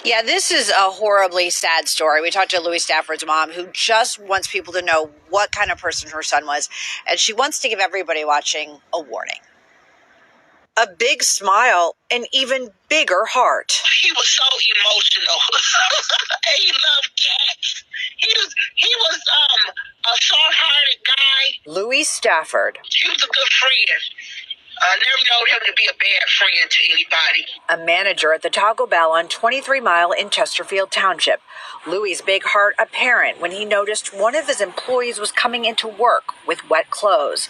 Yeah, this is a horribly sad story. We talked to Louie Stafford's mom, who just wants people to know what kind of person her son was, and she wants to give everybody watching a warning. A big smile, an even bigger heart. He was so emotional. He loved cats. He was a soft-hearted guy. Louie Stafford. He was a good friend. I never known him to be a bad friend to anybody. A manager at the Taco Bell on 23 Mile in Chesterfield Township. Louie's big heart apparent when he noticed one of his employees was coming into work with wet clothes.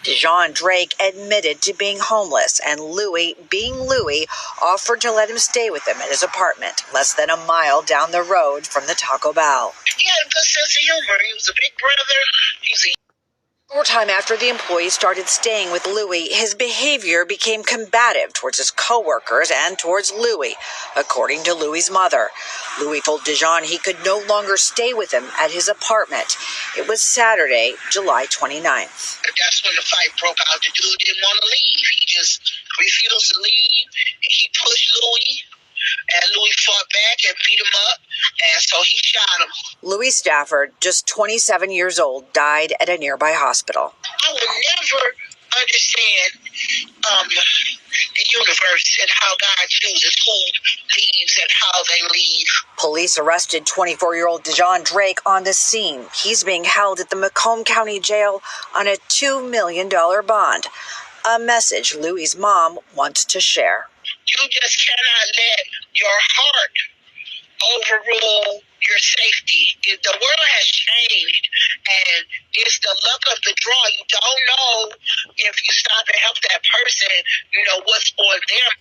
Dijon Drake admitted to being homeless, and Louie, being Louie, offered to let him stay with him at his apartment, less than a mile down the road from the Taco Bell. He had a good sense of humor. He was a big brother. He's a Short time after the employee started staying with Louie, his behavior became combative towards his coworkers and towards Louie, according to Louie's mother. Louie told Dijon he could no longer stay with him at his apartment. It was Saturday, July 29th. That's when the fight broke out. The dude didn't want to leave. He just refused to leave. He pushed Louie, and Louie fought back and beat him up, and so he shot him. Louie Stafford, just 27 years old, died at a nearby hospital. I would never understand the universe and how God chooses who leaves and how they leave. Police arrested 24-year-old Dijon Drake on the scene. He's being held at the Macomb County Jail on a $2 million bond. A message Louie's mom wants to share. You just cannot let your heart overrule your safety. The world has changed, and it's the luck of the draw. You don't know if you stop and help that person, what's on them.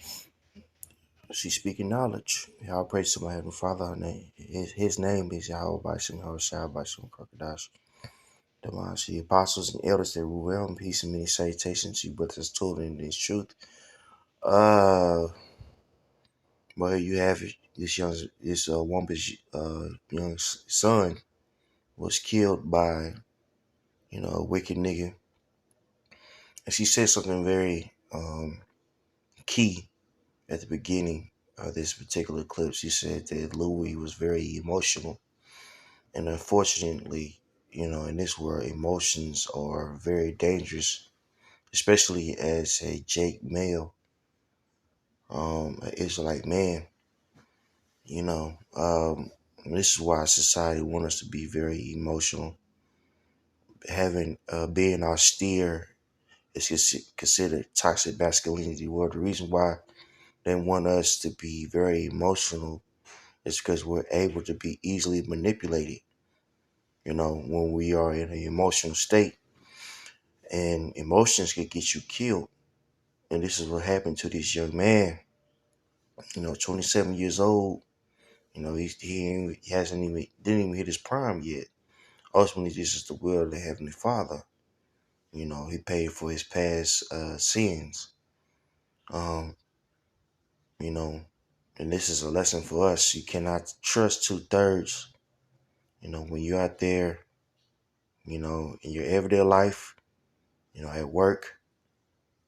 She's speaking knowledge. Y'all praise to my heavenly Father. Her name, his name is Yahweh Bashim, Hoshai Bashim, Krokadash. The apostles and elders that rule well in peace and many salutations. You brothers told in this truth. Well, here you have it. This woman's young son was killed by, a wicked nigga. And she said something very key at the beginning of this particular clip. She said that Louie was very emotional. And unfortunately, in this world, emotions are very dangerous, especially as a Jake male, an Israelite man. This is why society wants us to be very emotional. Being austere is considered toxic masculinity. Well, the reason why they want us to be very emotional is because we're able to be easily manipulated. When we are in an emotional state, and emotions can get you killed. And this is what happened to this young man. 27 years old. He didn't even hit his prime yet. Ultimately, this is the will of the Heavenly Father. He paid for his past sins. Um, and this is a lesson for us. You cannot trust 2/3. When you're out there, in your everyday life, at work,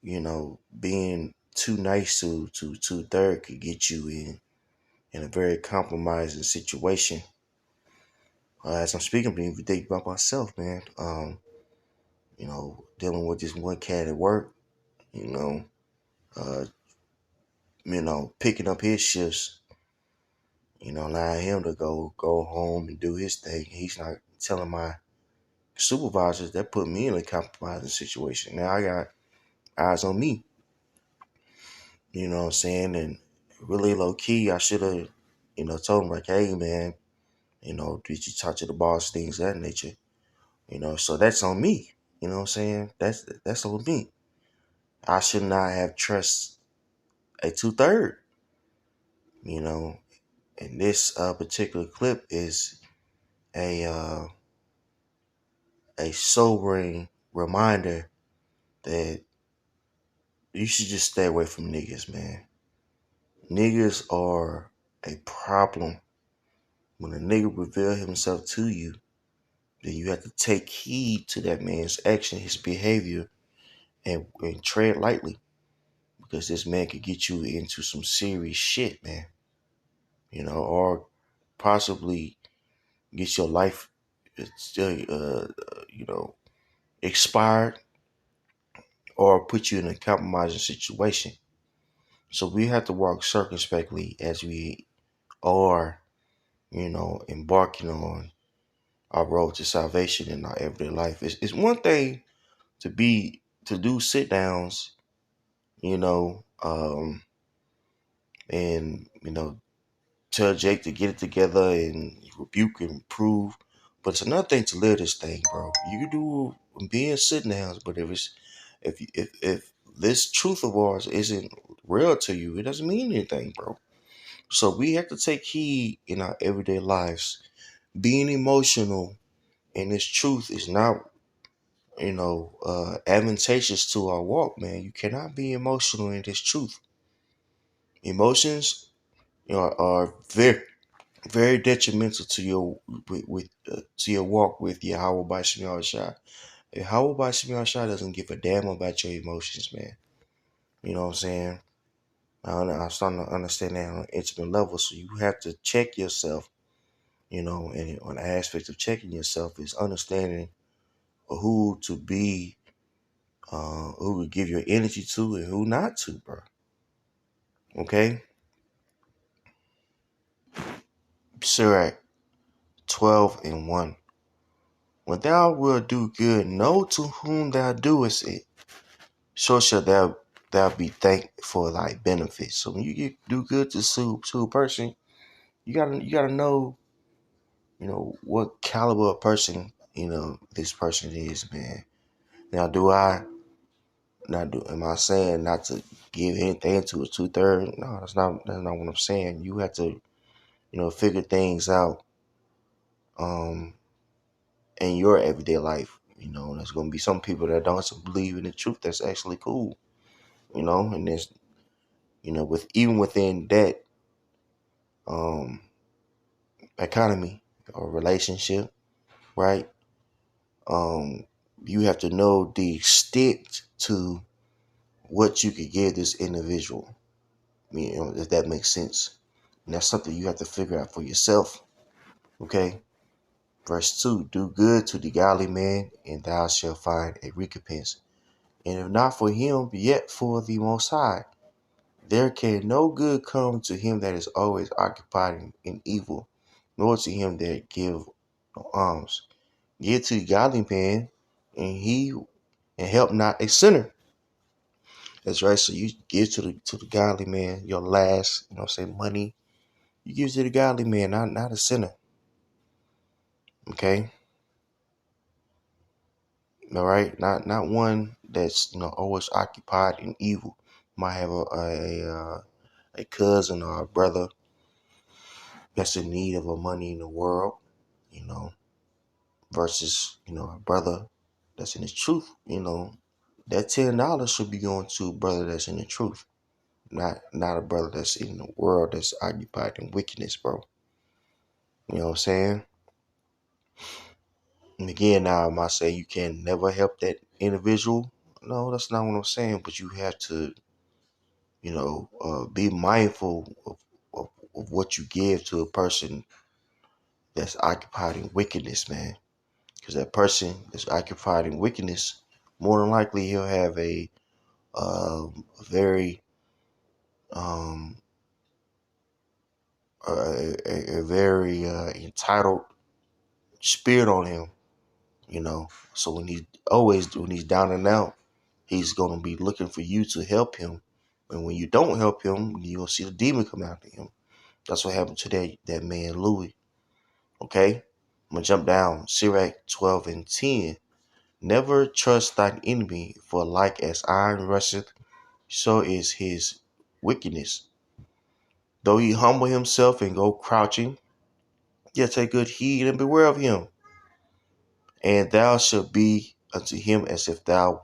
being too nice to 2/3 could get you in a very compromising situation. As I'm speaking, I'm even thinking about myself, man. Dealing with this one cat at work, uh, picking up his shifts, allowing him to go home and do his thing. He's not telling my supervisors. That put me in a compromising situation. Now I got eyes on me. You know what I'm saying? And really low key, I should have, told him like, hey man, did you talk to the boss, things of that nature? So that's on me. You know what I'm saying? That's on me. I should not have trust a 2/3. And this particular clip is a sobering reminder that you should just stay away from niggas, man. Niggas are a problem. When a nigga reveal himself to you, then you have to take heed to that man's action, his behavior, and tread lightly. Because this man could get you into some serious shit, man. or possibly get your life, expired, or put you in a compromising situation. So we have to walk circumspectly as we are, embarking on our road to salvation in our everyday life. It's one thing to do sit downs, and tell Jake to get it together and rebuke and reprove. But it's another thing to live this thing, bro. You can do being sitting downs, but if this truth of ours isn't real to you, it doesn't mean anything, bro. So we have to take heed in our everyday lives. Being emotional in this truth is not, advantageous to our walk, man. You cannot be emotional in this truth. Emotions are very, very detrimental to your to your walk with Yahweh by Shemar Shai. Yahweh by Shemar Shai doesn't give a damn about your emotions, man. You know what I'm saying? I'm starting to understand that on an intimate level. So you have to check yourself, and on the aspect of checking yourself is understanding who to be, who to give your energy to and who not to, bro. Okay? Sirach 12:1. When thou wilt do good, know to whom thou doest it, so shall thou be thanked for thy benefits. So when do good to a person, you gotta know, what caliber of person, this person is, man. Now am I saying not to give anything to a 2/3? No, that's not what I'm saying. You have to, figure things out in your everyday life. There's gonna be some people that don't believe in the truth. That's actually cool. And there's, with even within that um economy or relationship, right? Um, you have to know the extent to what you could give this individual. If that makes sense. And that's something you have to figure out for yourself. Okay. Verse 2, do good to the godly man, and thou shalt find a recompense. And if not for him, yet for the Most High. There can no good come to him that is always occupied in evil, nor to him that give no alms. Give to the godly man, and help not a sinner. That's right. So you give to the godly man your last, say money. You give to the godly man, not a sinner. Okay. All right. Not one that's always occupied in evil. Might have a cousin or a brother that's in need of a money in the world, you know, versus, a brother that's in the truth, that $10 should be going to a brother that's in the truth, not a brother that's in the world that's occupied in wickedness, bro. You know what I'm saying? And again, now am I saying you can never help that individual? No, that's not what I'm saying. But you have to, be mindful of what you give to a person that's occupied in wickedness, man. Because that person that's occupied in wickedness, more than likely he'll have very um, a very entitled spirit on him, So when he's down and out, he's gonna be looking for you to help him. And when you don't help him, you'll see the demon come after him. That's what happened to that man Louie. Okay, I'm gonna jump down. Sirach 12:10. Never trust thine enemy, for like as iron rusteth, so is his wickedness. Though he humble himself and go crouching, yet take good heed and beware of him. And thou shalt be unto him as if thou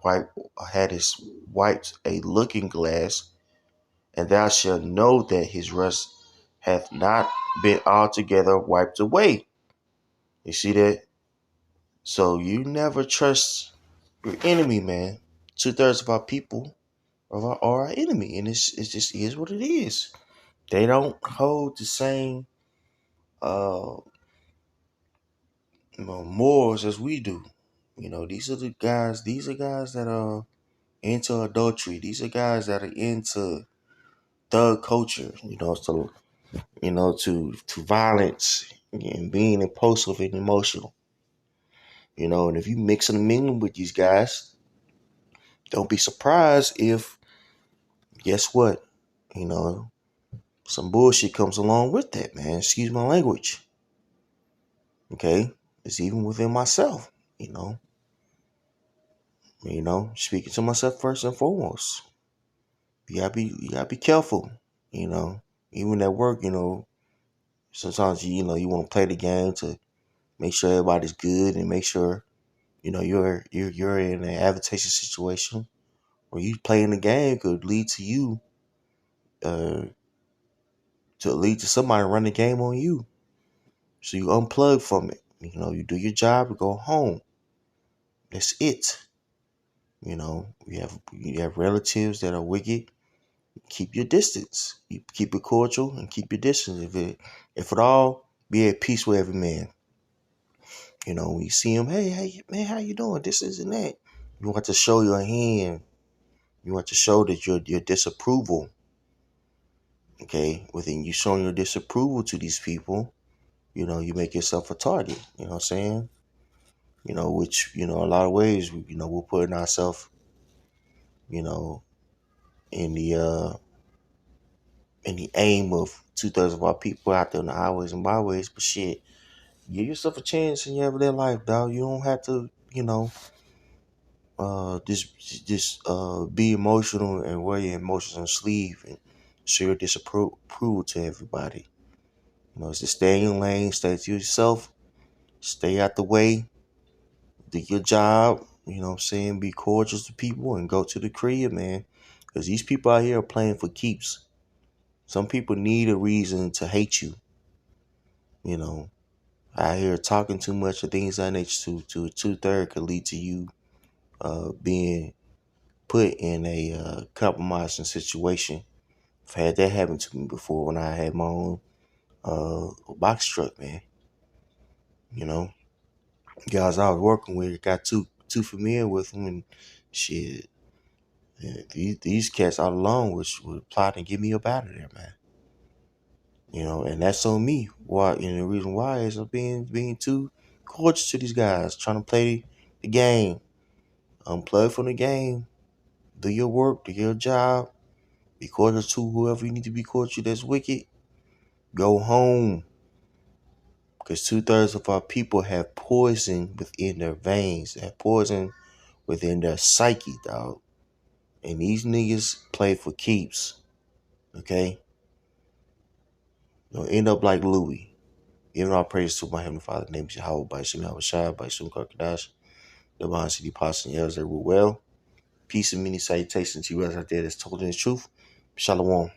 hadst wiped a looking glass, and thou shalt know that his rust hath not been altogether wiped away. You see that? So you never trust your enemy, man. 2/3 of our people are our enemy, and it just is what it is. They don't hold the same uh morals as we do. These are the guys. These are guys that are into adultery. These are guys that are into thug culture. To violence and being impulsive and emotional. And if you mix and mingle with these guys, don't be surprised if, guess what, you know, some bullshit comes along with that, man. Excuse my language. Okay, it's even within myself. You know, speaking to myself first and foremost. You gotta be careful. You know, even at work. Sometimes you want to play the game to make sure everybody's good and make sure you're in an advantageous situation where you playing the game could lead to you uh to lead to somebody run the game on you. So you unplug from it. You do your job and go home. That's it. You have relatives that are wicked. Keep your distance. You keep it cordial and keep your distance. If at all, be at peace with every man. When you see him, hey man, how you doing? This isn't that. You want to show your hand. You want to show that your disapproval. Okay, within you showing your disapproval to these people, you make yourself a target. You know what I'm saying? Which a lot of ways, we're putting ourselves, you know, in the aim of 2/3 of our people out there in the highways and byways. But shit, give yourself a chance in your everyday life, dog. You don't have to, be emotional and wear your emotions on sleeve and show your disapproval to everybody. It's to stay in your lane, stay to yourself, stay out the way, do your job, what I'm saying, be cordial to people and go to the crib, man. Because these people out here are playing for keeps. Some people need a reason to hate you, out here talking too much of things that nature to a 2/3 could lead to you being put in a compromising situation. I've had that happen to me before when I had my own box truck, man. You know, guys I was working with got too familiar with them and shit. Yeah, these cats all along was plotting to get me up out of there, man. And that's on me. Why? And the reason why is I'm being too cordial to these guys, trying to play the game. Unplug from the game. Do your work. Do your job. Be cordial to whoever you need to be cordial to that's wicked. Go home. Because 2/3 of our people have poison within their veins. They have poison within their psyche, dog. And these niggas play for keeps. Okay? Don't end up like Louie. Giving all praise to my Heavenly Father, name is Yahweh, by Shem Yahushua, by Shem Karkadash, Divine City Apostle, and Elders that rule well. Peace and many salutations to you guys out there that's told in the truth. Shalom.